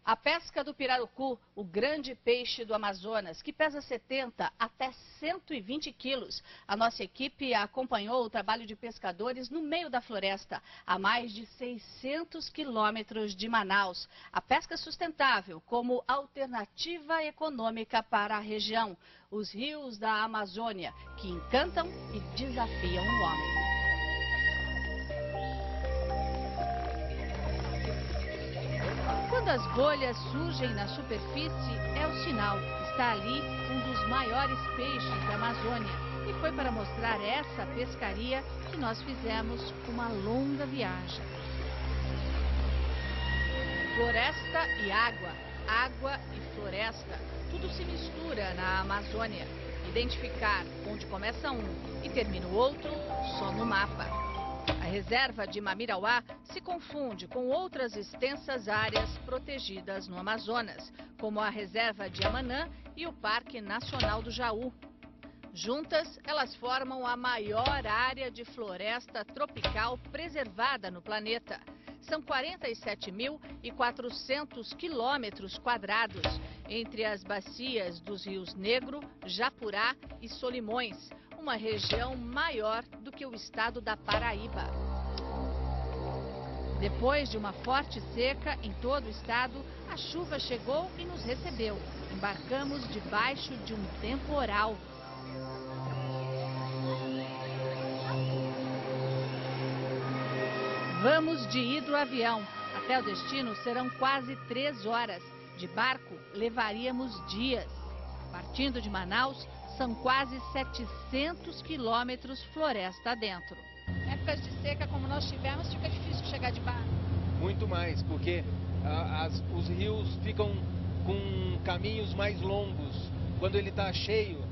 A pesca do pirarucu, o grande peixe do Amazonas, que pesa 70 até 120 quilos. A nossa equipe acompanhou o trabalho de pescadores no meio da floresta, a mais de 600 quilômetros de Manaus. A pesca sustentável como alternativa econômica para a região. Os rios da Amazônia, que encantam e desafiam o homem. Quando as bolhas surgem na superfície, é o sinal. Está ali um dos maiores peixes da Amazônia. E foi para mostrar essa pescaria que nós fizemos uma longa viagem. Floresta e água, água e floresta, tudo se mistura na Amazônia. Identificar onde começa um e termina o outro só no mapa. A reserva de Mamirauá se confunde com outras extensas áreas protegidas no Amazonas, como a reserva de Amanã e o Parque Nacional do Jaú. Juntas, elas formam a maior área de floresta tropical preservada no planeta. São 47.400 quilômetros quadrados, entre as bacias dos rios Negro, Japurá e Solimões, uma região maior do que o estado da Paraíba. Depois de uma forte seca em todo o estado, a chuva chegou e nos recebeu. Embarcamos debaixo de um temporal. Vamos de hidroavião. Até o destino serão quase 3 horas. De barco, levaríamos dias. Partindo de Manaus, são quase 700 quilômetros floresta adentro. Épocas de seca como nós tivemos, fica difícil chegar de barco. Muito mais, porque os rios ficam com caminhos mais longos. Quando ele está cheio,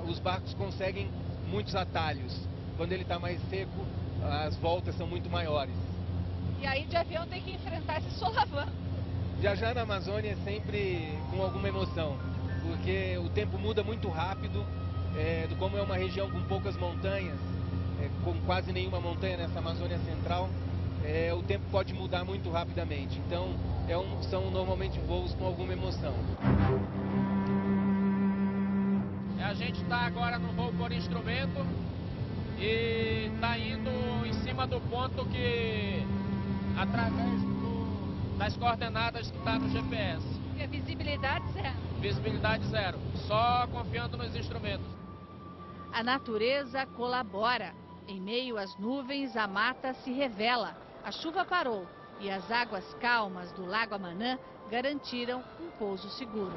os barcos conseguem muitos atalhos. Quando ele está mais seco, as voltas são muito maiores. E aí de avião tem que enfrentar esse solavanco. Viajar na Amazônia é sempre com alguma emoção, porque o tempo muda muito rápido, como é uma região com poucas montanhas, com quase nenhuma montanha nessa Amazônia Central, o tempo pode mudar muito rapidamente. Então, são normalmente voos com alguma emoção. A gente está agora no voo por instrumento e está indo em cima do ponto que, através das coordenadas que está no GPS. E a visibilidade zero? Visibilidade zero, só confiando nos instrumentos. A natureza colabora. Em meio às nuvens, a mata se revela. A chuva parou e as águas calmas do Lago Amanã garantiram um pouso seguro.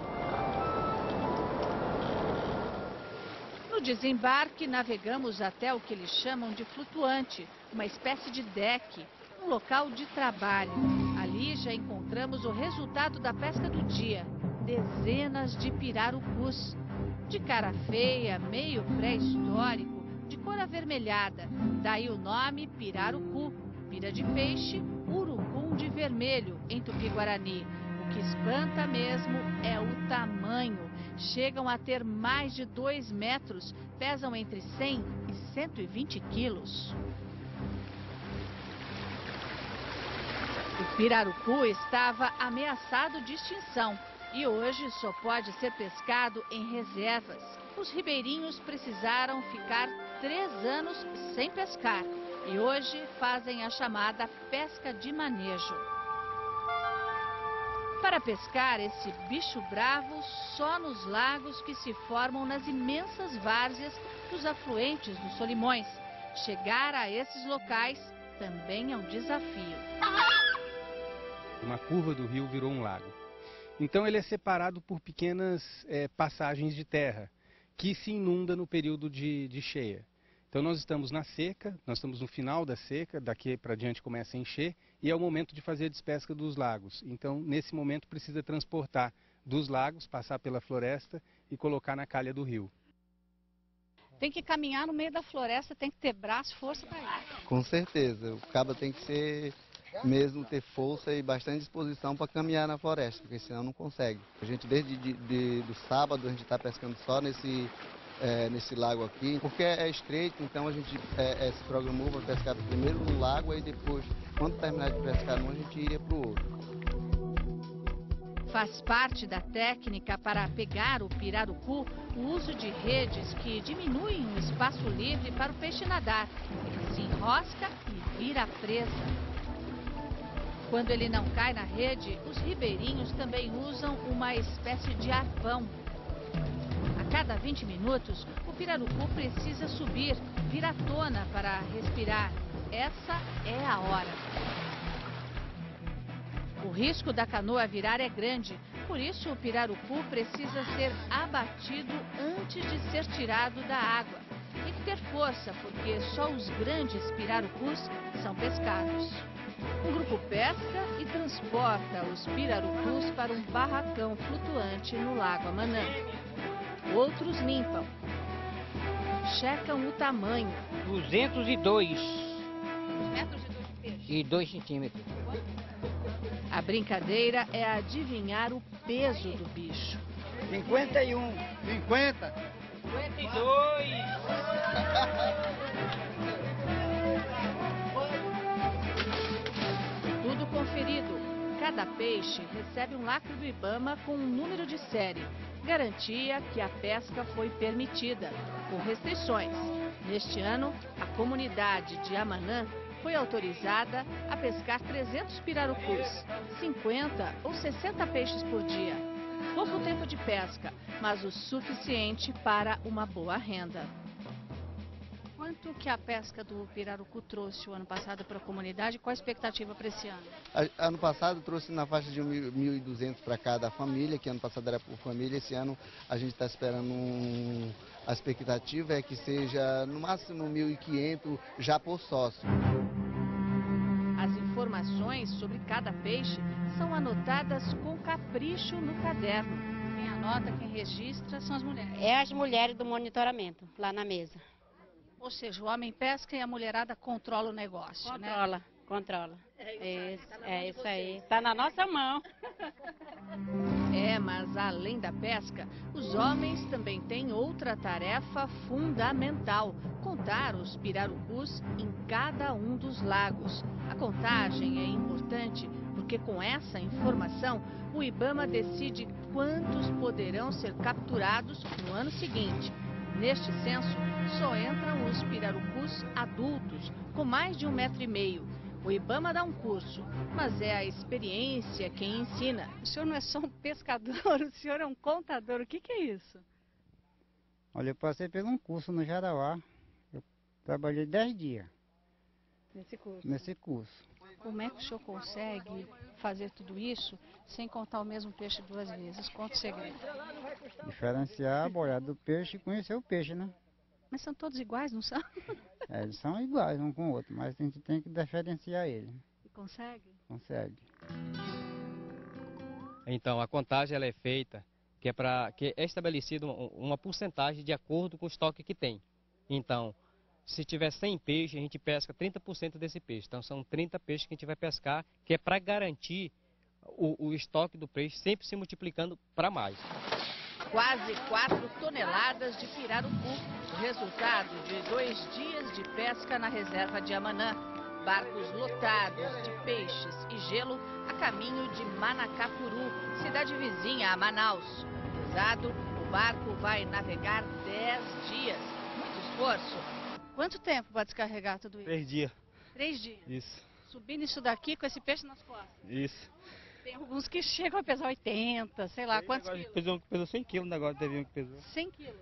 No desembarque, navegamos até o que eles chamam de flutuante, uma espécie de deck, um local de trabalho. Ali já encontramos o resultado da pesca do dia. Dezenas de pirarucus. De cara feia, meio pré-histórico, de cor avermelhada. Daí o nome pirarucu. Pira de peixe, urucum de vermelho, em tupi-guarani. O que espanta mesmo é o tamanho. Chegam a ter mais de 2 metros, pesam entre 100 e 120 quilos. O pirarucu estava ameaçado de extinção e hoje só pode ser pescado em reservas. Os ribeirinhos precisaram ficar 3 anos sem pescar e hoje fazem a chamada pesca de manejo. Para pescar esse bicho bravo só nos lagos que se formam nas imensas várzeas dos afluentes dos Solimões. Chegar a esses locais também é um desafio. Uma curva do rio virou um lago. Então ele é separado por pequenas passagens de terra, que se inunda no período de cheia. Então nós estamos na seca, nós estamos no final da seca, daqui para diante começa a encher, e é o momento de fazer a despesca dos lagos. Então nesse momento precisa transportar dos lagos, passar pela floresta e colocar na calha do rio. Tem que caminhar no meio da floresta, tem que ter braço, força para isso. Com certeza, o cabo tem que ser mesmo ter força e bastante disposição para caminhar na floresta, porque senão não consegue. A gente desde do sábado a gente está pescando só nesse lago aqui, porque é estreito, então a gente se programou para pescar primeiro no lago e depois, quando terminar de pescar num, a gente iria para o outro. Faz parte da técnica para pegar o pirarucu o uso de redes que diminuem o espaço livre para o peixe nadar. Ele se enrosca e vira presa. Quando ele não cai na rede, os ribeirinhos também usam uma espécie de arpão. A cada 20 minutos, o pirarucu precisa subir, vir à tona para respirar. Essa é a hora. O risco da canoa virar é grande, por isso o pirarucu precisa ser abatido antes de ser tirado da água. Tem que ter força, porque só os grandes pirarucus são pescados. Um grupo pesca e transporta os pirarucus para um barracão flutuante no Lago Amanã. Outros limpam. Checam o tamanho. 202 Metros de peixe. e 2 centímetros. A brincadeira é adivinhar o peso do bicho. 51. 50? 52. Tudo conferido. Cada peixe recebe um lacre do IBAMA com um número de série. Garantia que a pesca foi permitida, com restrições. Neste ano, a comunidade de Amanã foi autorizada a pescar 300 pirarucus, 50 ou 60 peixes por dia. Pouco tempo de pesca, mas o suficiente para uma boa renda. Quanto que a pesca do pirarucu trouxe o ano passado para a comunidade? Qual a expectativa para esse ano? Ano passado trouxe na faixa de 1.200 para cada família, que ano passado era por família. Esse ano a gente está esperando a expectativa é que seja no máximo 1.500 já por sócio. As informações sobre cada peixe são anotadas com capricho no caderno. Quem anota, quem registra são as mulheres. É as mulheres do monitoramento, lá na mesa. Ou seja, o homem pesca e a mulherada controla o negócio, né? Controla. É isso aí. Está na nossa mão. É, mas além da pesca, os homens também têm outra tarefa fundamental: contar os pirarucus em cada um dos lagos. A contagem é importante porque com essa informação, o IBAMA decide quantos poderão ser capturados no ano seguinte. Neste censo, só entram os pirarucus adultos, com mais de 1,5 metro. O IBAMA dá um curso, mas é a experiência quem ensina. O senhor não é só um pescador, o senhor é um contador. O que é isso? Olha, eu passei por um curso no Jarauá. Eu trabalhei 10 dias nesse curso. Como é que o senhor consegue fazer tudo isso sem contar o mesmo peixe 2 vezes? Conta o segredo. Diferenciar a boiada do peixe e conhecer o peixe, né? Mas são todos iguais, não são? É, eles são iguais um com o outro, mas a gente tem que diferenciar ele. E consegue? Consegue. Então, a contagem ela é feita, que é estabelecida uma porcentagem de acordo com o estoque que tem. Então, se tiver 100 peixes, a gente pesca 30% desse peixe. Então, são 30 peixes que a gente vai pescar, que é para garantir o estoque do peixe sempre se multiplicando para mais. Quase 4 toneladas de pirarucu, o resultado de 2 dias de pesca na reserva de Amanã. Barcos lotados de peixes e gelo a caminho de Manacapuru, cidade vizinha a Manaus. Pesado, o barco vai navegar 10 dias. Muito esforço. Quanto tempo para descarregar tudo isso? 3 dias. 3 dias? Isso. Subindo isso daqui com esse peixe nas costas? Isso. Tem alguns que chegam a pesar 80, sei lá, quantos quilos? Pesou 100 quilos o negócio, teve um que pesou. 100 quilos.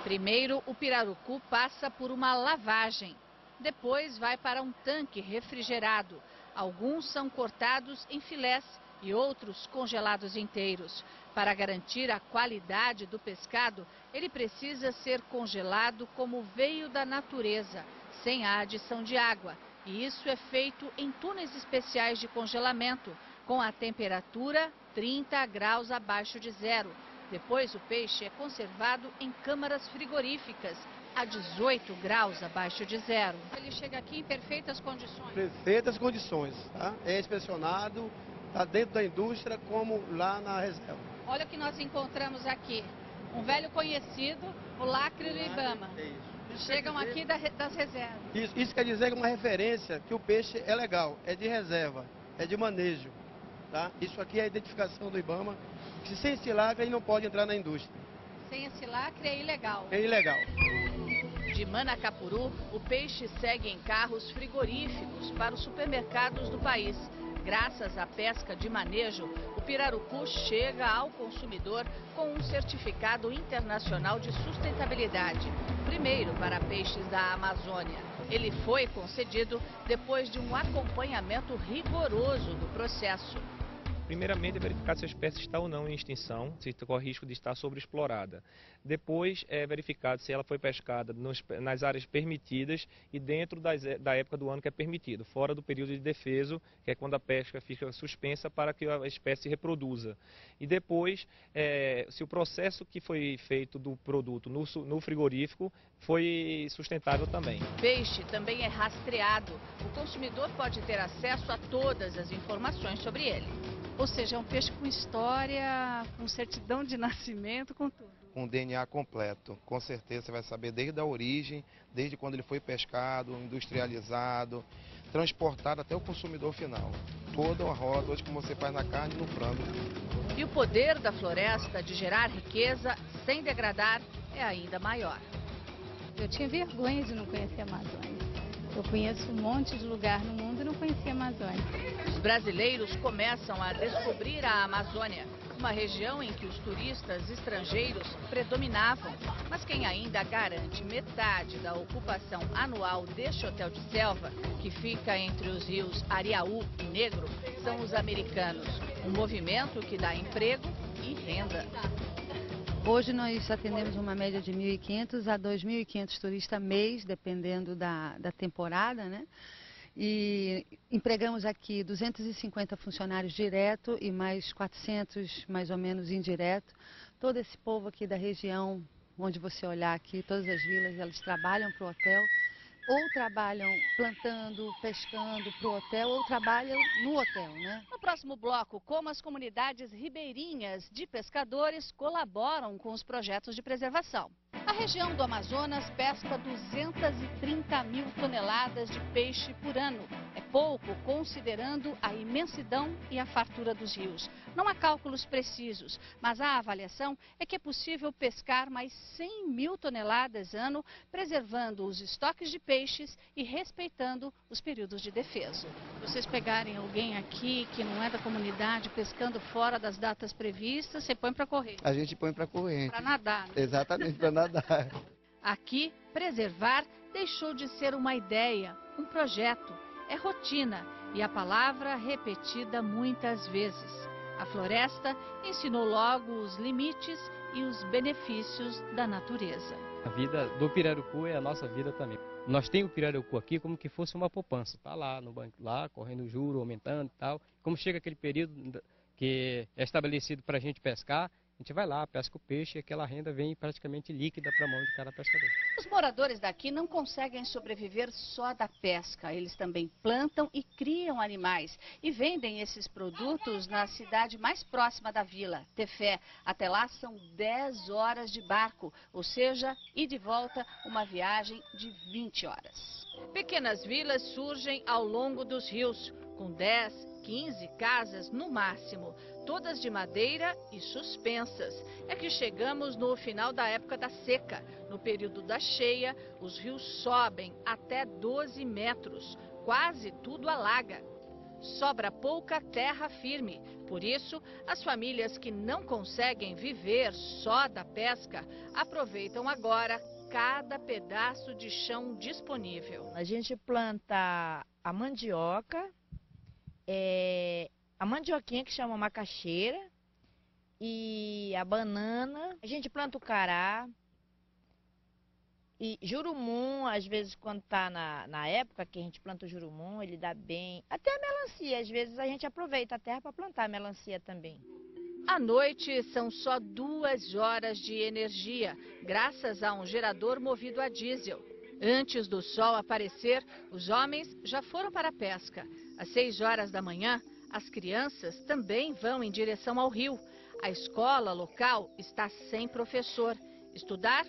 Primeiro, o pirarucu passa por uma lavagem. Depois vai para um tanque refrigerado. Alguns são cortados em filés e outros congelados inteiros. Para garantir a qualidade do pescado, ele precisa ser congelado como veio da natureza, sem a adição de água. E isso é feito em túneis especiais de congelamento, com a temperatura 30 graus abaixo de zero. Depois o peixe é conservado em câmaras frigoríficas, a 18 graus abaixo de zero. Ele chega aqui em perfeitas condições. Perfeitas condições, tá? É inspecionado, tá dentro da indústria como lá na reserva. Olha o que nós encontramos aqui. Um velho conhecido, o lacre do IBAMA. Chegam aqui das reservas. Isso quer dizer que é uma referência que o peixe é legal, é de reserva, é de manejo. Tá? Isso aqui é a identificação do IBAMA, que sem esse lacre ele não pode entrar na indústria. Sem esse lacre é ilegal. É ilegal. De Manacapuru, o peixe segue em carros frigoríficos para os supermercados do país. Graças à pesca de manejo, o pirarucu chega ao consumidor com um certificado internacional de sustentabilidade, primeiro para peixes da Amazônia. Ele foi concedido depois de um acompanhamento rigoroso do processo. Primeiramente, é verificar se a espécie está ou não em extinção, se corre risco de estar sobreexplorada. Depois, é verificado se ela foi pescada nas áreas permitidas e dentro da época do ano que é permitido, fora do período de defeso, que é quando a pesca fica suspensa para que a espécie se reproduza. E depois, se o processo que foi feito do produto no frigorífico foi sustentável também. Peixe também é rastreado. O consumidor pode ter acesso a todas as informações sobre ele. Ou seja, é um peixe com história, com certidão de nascimento, com tudo. Com DNA completo. Com certeza você vai saber desde a origem, desde quando ele foi pescado, industrializado, transportado até o consumidor final. Toda a roda, hoje como você faz na carne e no frango. E o poder da floresta de gerar riqueza sem degradar é ainda maior. Eu tinha vergonha de não conhecer a Amazônia. Eu conheço um monte de lugar no mundo e não conhecia a Amazônia. Os brasileiros começam a descobrir a Amazônia, uma região em que os turistas estrangeiros predominavam. Mas quem ainda garante metade da ocupação anual deste hotel de selva, que fica entre os rios Ariaú e Negro, são os americanos. Um movimento que dá emprego e renda. Hoje nós atendemos uma média de 1.500 a 2.500 turistas mês, dependendo da temporada, né? E empregamos aqui 250 funcionários direto e mais 400 mais ou menos indireto. Todo esse povo aqui da região, onde você olhar aqui, todas as vilas, elas trabalham para o hotel, ou trabalham plantando, pescando para o hotel, ou trabalham no hotel, né? No próximo bloco, como as comunidades ribeirinhas de pescadores colaboram com os projetos de preservação. A região do Amazonas pesca 230 mil toneladas de peixe por ano. É pouco considerando a imensidão e a fartura dos rios. Não há cálculos precisos, mas a avaliação é que é possível pescar mais 100 mil toneladas ano, preservando os estoques de peixes e respeitando os períodos de defeso. Se vocês pegarem alguém aqui que não é da comunidade pescando fora das datas previstas, você põe para correr. A gente põe para correr. Para nadar, né? Exatamente, para nadar. Aqui, preservar deixou de ser uma ideia, um projeto. É rotina e a palavra repetida muitas vezes. A floresta ensinou logo os limites e os benefícios da natureza. A vida do pirarucu é a nossa vida também. Nós temos o pirarucu aqui como que fosse uma poupança. Está lá no banco, lá correndo o juro, aumentando e tal. Como chega aquele período que é estabelecido para a gente pescar, a gente vai lá, pesca o peixe e aquela renda vem praticamente líquida para a mão de cada pescador. Os moradores daqui não conseguem sobreviver só da pesca. Eles também plantam e criam animais e vendem esses produtos na cidade mais próxima da vila, Tefé. Até lá são 10 horas de barco, ou seja, e de volta uma viagem de 20 horas. Pequenas vilas surgem ao longo dos rios, com 10, 15 casas no máximo, todas de madeira e suspensas. É que chegamos no final da época da seca. No período da cheia, os rios sobem até 12 metros, quase tudo alaga. Sobra pouca terra firme, por isso as famílias que não conseguem viver só da pesca aproveitam agora cada pedaço de chão disponível. A gente planta a mandioca, a mandioquinha que chama macaxeira e a banana. A gente planta o cará e jurumum, às vezes quando está na época que a gente planta o jurumum, ele dá bem. Até a melancia, às vezes a gente aproveita a terra para plantar a melancia também. À noite são só 2 horas de energia, graças a um gerador movido a diesel. Antes do sol aparecer, os homens já foram para a pesca. Às 6 horas da manhã, as crianças também vão em direção ao rio. A escola local está sem professor. Estudar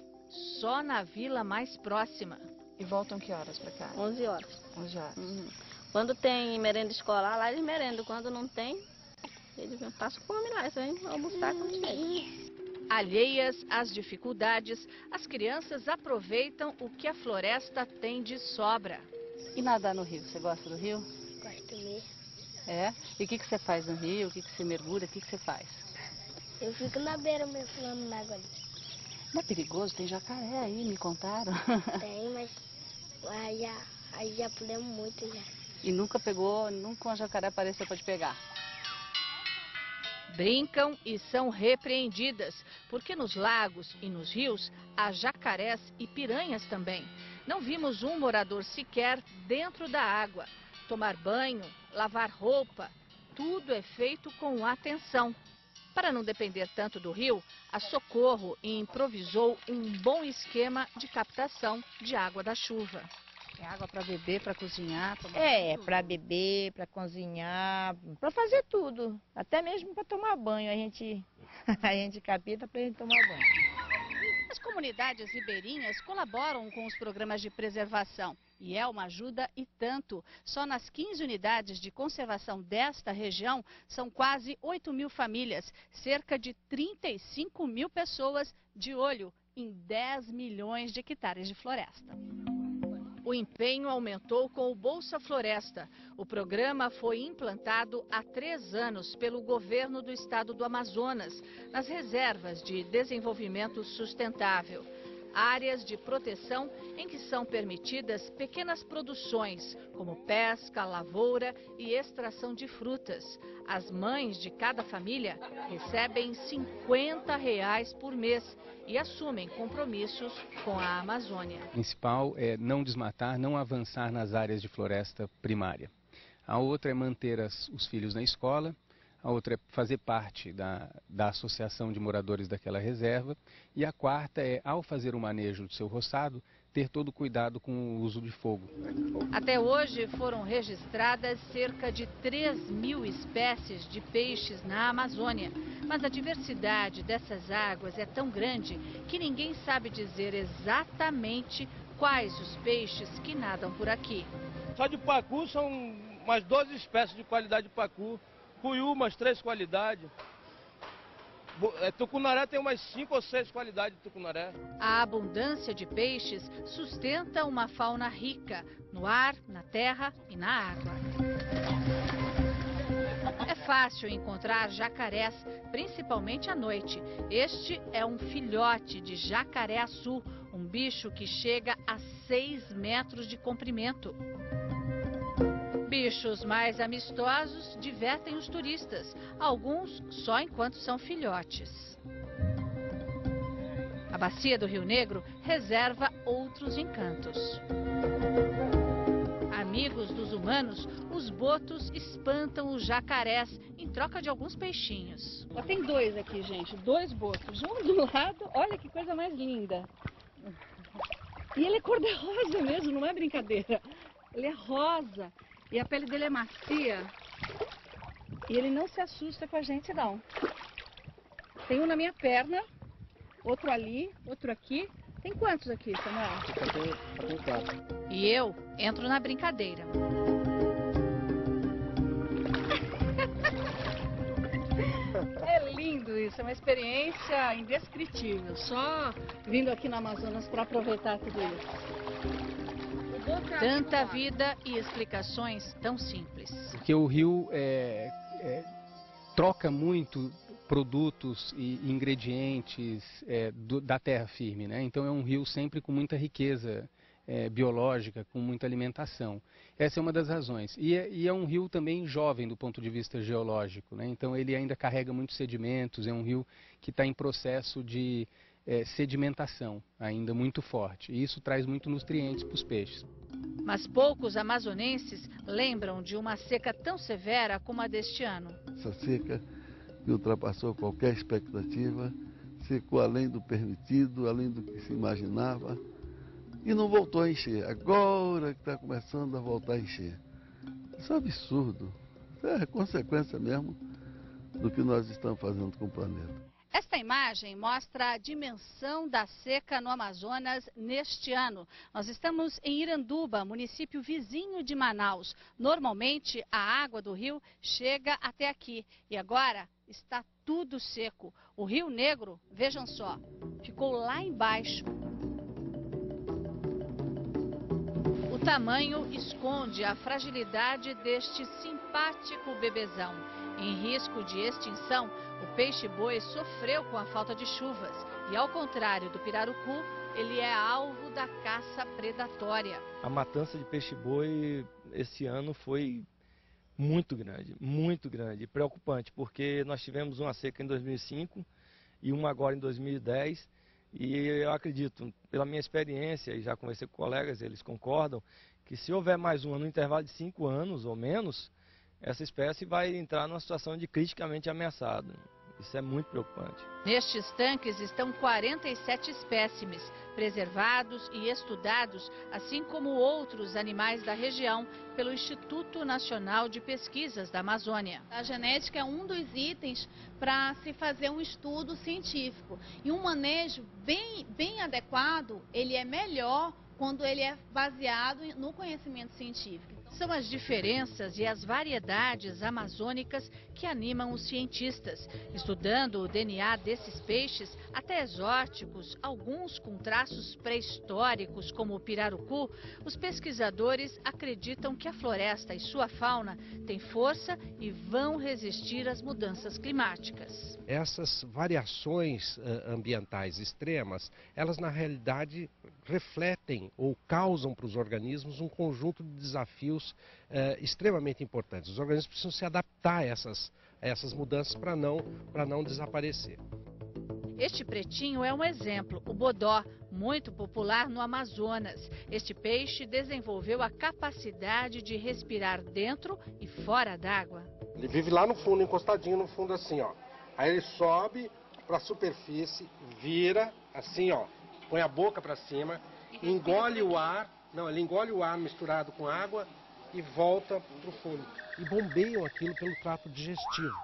só na vila mais próxima. E voltam que horas para cá? 11 horas. 11 horas. Quando tem merenda escolar, lá eles merendam. Quando não tem, Eles passam fome lá, eles vão buscar com jeito. Alheias às dificuldades, as crianças aproveitam o que a floresta tem de sobra. E nadar no rio? Você gosta do rio? Gosto mesmo. É? E o que você faz no rio? O que você mergulha? O que você faz? Eu fico na beira mergulhando na água ali. Não é perigoso? Tem jacaré aí, me contaram. Tem, mas aí já pulamos muito já. E nunca uma jacaré apareceu para te pegar? Brincam e são repreendidas, porque nos lagos e nos rios há jacarés e piranhas também. Não vimos um morador sequer dentro da água. Tomar banho, lavar roupa, tudo é feito com atenção. Para não depender tanto do rio, a Socorro improvisou um bom esquema de captação de água da chuva. É água para beber, para cozinhar? Para beber, para cozinhar, para fazer tudo. Até mesmo para tomar banho. A gente capta para a gente tomar banho. As comunidades ribeirinhas colaboram com os programas de preservação. E é uma ajuda e tanto. Só nas 15 unidades de conservação desta região são quase 8.000 famílias, cerca de 35.000 pessoas de olho em 10 milhões de hectares de floresta. O empenho aumentou com o Bolsa Floresta. O programa foi implantado há 3 anos pelo governo do estado do Amazonas, nas reservas de desenvolvimento sustentável. Áreas de proteção em que são permitidas pequenas produções, como pesca, lavoura e extração de frutas. As mães de cada família recebem R$50 por mês e assumem compromissos com a Amazônia. O principal é não desmatar, não avançar nas áreas de floresta primária. A outra é manter os filhos na escola. A outra é fazer parte da associação de moradores daquela reserva. E a quarta é, ao fazer o manejo do seu roçado, ter todo cuidado com o uso de fogo. Até hoje foram registradas cerca de 3.000 espécies de peixes na Amazônia. Mas a diversidade dessas águas é tão grande que ninguém sabe dizer exatamente quais os peixes que nadam por aqui. Só de pacu são umas 12 espécies de qualidade de pacu. Cuiú, umas 3 qualidades. Tucunaré tem umas 5 ou 6 qualidades de tucunaré. A abundância de peixes sustenta uma fauna rica no ar, na terra e na água. É fácil encontrar jacarés, principalmente à noite. Este é um filhote de jacaré-açu, um bicho que chega a 6 metros de comprimento. Bichos mais amistosos divertem os turistas, alguns só enquanto são filhotes. A bacia do Rio Negro reserva outros encantos. Amigos dos humanos, os botos espantam os jacarés em troca de alguns peixinhos. Ó, tem 2 aqui, gente, 2 botos, um do lado, olha que coisa mais linda. E ele é cor-de-rosa mesmo, não é brincadeira. Ele é rosa. E a pele dele é macia. E ele não se assusta com a gente, não. Tem um na minha perna, outro ali, outro aqui. Tem quantos aqui, Samuel? Tem 4. E eu entro na brincadeira. É lindo isso, é uma experiência indescritível. Só vindo aqui no Amazonas para aproveitar tudo isso. Tanta vida e explicações tão simples. Porque o rio troca muito produtos e ingredientes da terra firme, né? Então é um rio sempre com muita riqueza biológica, com muita alimentação. Essa é uma das razões. E é um rio também jovem do ponto de vista geológico, né? Então ele ainda carrega muitos sedimentos, é um rio que está em processo de sedimentação ainda muito forte. E isso traz muito nutrientes para os peixes. Mas poucos amazonenses lembram de uma seca tão severa como a deste ano. Essa seca que ultrapassou qualquer expectativa, secou além do permitido, além do que se imaginava, e não voltou a encher. Agora que está começando a voltar a encher. Isso é um absurdo. Isso é consequência mesmo do que nós estamos fazendo com o planeta. Esta imagem mostra a dimensão da seca no Amazonas neste ano. Nós estamos em Iranduba, município vizinho de Manaus. Normalmente, a água do rio chega até aqui e agora está tudo seco. O Rio Negro, vejam só, ficou lá embaixo. O tamanho esconde a fragilidade deste simpático bebezão. Em risco de extinção, o peixe-boi sofreu com a falta de chuvas e, ao contrário do pirarucu, ele é alvo da caça predatória. A matança de peixe-boi esse ano foi muito grande e preocupante, porque nós tivemos uma seca em 2005 e uma agora em 2010. E eu acredito, pela minha experiência, e já conversei com colegas, eles concordam, que se houver mais uma no intervalo de 5 anos ou menos, essa espécie vai entrar numa situação de criticamente ameaçada. Isso é muito preocupante. Nestes tanques estão 47 espécimes, preservados e estudados, assim como outros animais da região, pelo Instituto Nacional de Pesquisas da Amazônia. A genética é um dos itens para se fazer um estudo científico. E um manejo bem adequado, ele é melhor quando ele é baseado no conhecimento científico. São as diferenças e as variedades amazônicas que animam os cientistas. Estudando o DNA desses peixes, até exóticos, alguns com traços pré-históricos, como o pirarucu, os pesquisadores acreditam que a floresta e sua fauna têm força e vão resistir às mudanças climáticas. Essas variações ambientais extremas, elas na realidade refletem ou causam para os organismos um conjunto de desafios extremamente importantes. Os organismos precisam se adaptar a essas mudanças para não desaparecer. Este pretinho é um exemplo, o bodó, muito popular no Amazonas. Este peixe desenvolveu a capacidade de respirar dentro e fora d'água. Ele vive lá no fundo, encostadinho no fundo assim, ó. Aí ele sobe para a superfície, vira assim, ó, põe a boca para cima, engole o ar, ele engole o ar misturado com água e volta para o fundo. E bombeiam aquilo pelo trato digestivo.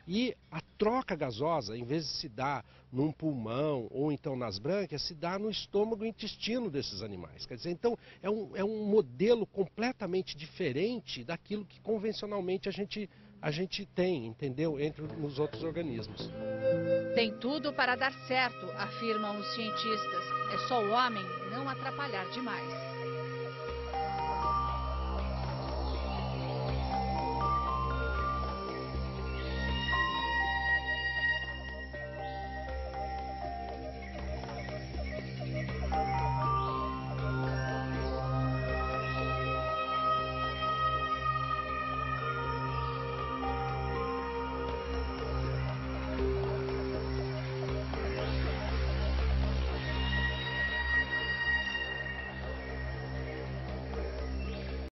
E a troca gasosa, em vez de se dar num pulmão ou então nas brânquias, se dá no estômago e intestino desses animais. Quer dizer, então é um modelo completamente diferente daquilo que convencionalmente a gente tem, entendeu? Nos outros organismos. Tem tudo para dar certo, afirmam os cientistas. É só o homem não atrapalhar demais.